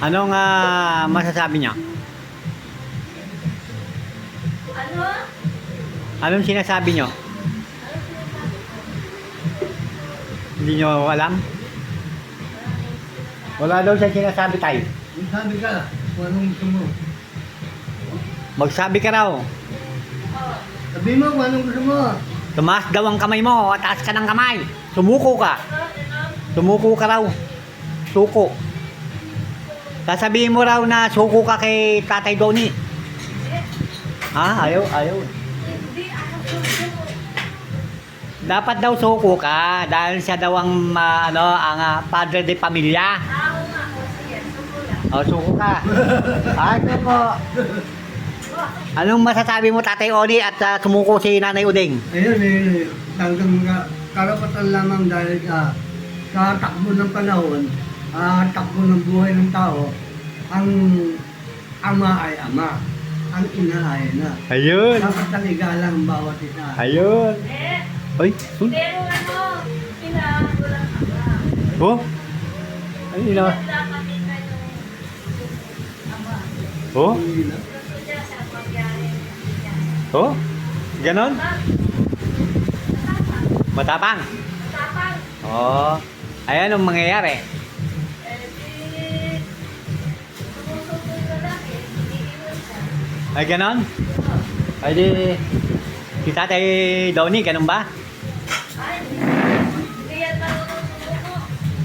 Anong masasabi niyo? Ano? Anong sinasabi niyo? Hindi niyo alam? Wala daw siya sinasabi tayo. Sabi ka, kung anong gusto mo. Magsabi ka raw. Sabi mo kung anong gusto mo. Tumaas daw ang kamay mo. Taas ka ng kamay. Sumuko ka. Sumuko ka raw. Suko. Sasabihin mo raw na suko ka kay Tatay Donnie. Ha? Ayaw. Hindi ako susuko. Dapat daw suko ka dahil siya daw ang padre de pamilya. Ako nga. O sige, suko lang. O, suko ka. Suko. Anong masasabi mo, Tatay Oni, at sumuko si Nanay Uding? Ayun talagang karapatan lamang dahil sa takbo ng panahon, takbo ng buhay ng tao, ang ama ay ama, ang ina ay ina. Ayun. Dapat naligalang ang bawat isa. Ayun. Eh, Ay, pero kailangan ko lang ama. oh? Ay, ina. Dapat ito yung ama. Oh? Hindi na. Gusto niya sa pagyari niya. Oh? Ganon? Matapang. Matapang? Matapang. Oh. Ay, anong mangyayari? Eh, di... Sumusuko yung lalaki, iniiwan siya. Ay, ganon? Ay, di... Si Tatay Donnie, ganun ba? Ay, hindi yan marunong sumuko.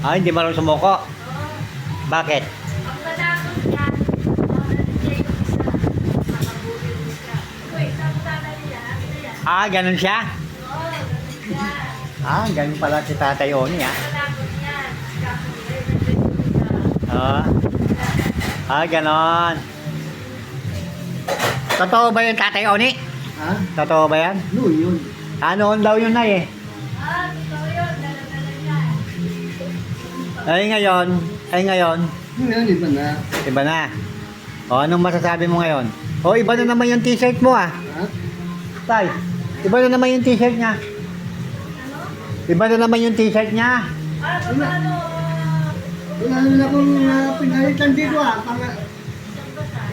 Ah, hindi marunong sumuko. Oo. Bakit? Ang malakot niya, siya yung isa. Makabuli mo siya. Wait, saan niya? Ano yan? Ah, ganun siya? Oo, ganun siya. Ah, ganun pala si Tatay Oni, ah. Malakot niya. Kapag Ah, ganon. Totoo ba yun, Tatay Oni? Ha? Totoo ba yan? No, yun. Noon daw yun na eh. totoo yun. Dala-dala niya. Ay ngayon, Ngayon, iba na. iba na. O, anong masasabi mo ngayon? O, iba na naman yung t-shirt mo, ah. Ha? Tay, iba na naman yung t-shirt niya. Ano? Iba na naman yung t-shirt niya. Paano? Wala na akong pinalitan dito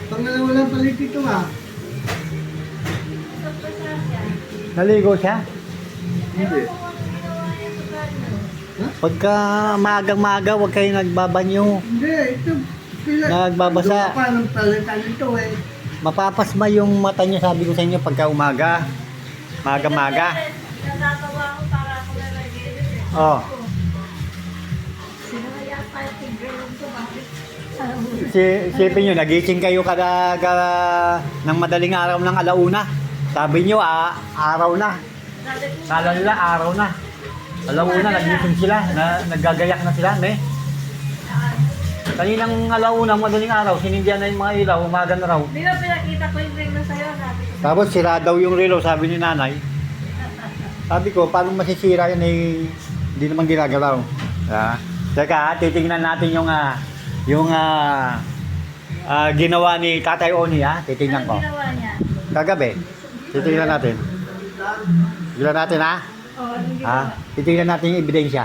Pangalawa lang palit dito Isang basa siya. Naligo siya. Hindi. Ewan ko kung ano ginawa niya sa kanya. Pagka maagang-maaga, huwag kayo nagbabanyo. Hindi, ito. Nagbabasa. Doon pa ng palitan ito Mapapasma yung mata niyo, sabi ko sa inyo, pagka umaga. Maaga-maga. Natatawa ko para ako na nag-edit eh. Oh. Sino kaya pa yung tigre yung tumawid? Isipin nyo, nagising kayo ng madaling araw ng alauna. Sabi nyo, araw na. Kala nila, araw na. Alauna, nagising sila. Naggagayak na sila, ne? Kaninang alauna, madaling araw, sinindihan na yung mga ilaw, umaga na raw. Di ba pinakita ko yung ring na sa'yo? Sabi ko, Tapos sira daw yung relo, sabi ni nanay. Sabi ko, paano masisira yan eh, hindi naman ginagalaw. Teka, titingnan natin yung ginawa ni Tatay Oni, ha? Titingnan ko. anong ginawa niya? Kagabi, titingnan natin. Titingnan natin, ha? Oh, anong Ha? ginawa? Titingnan natin yung ebidensya.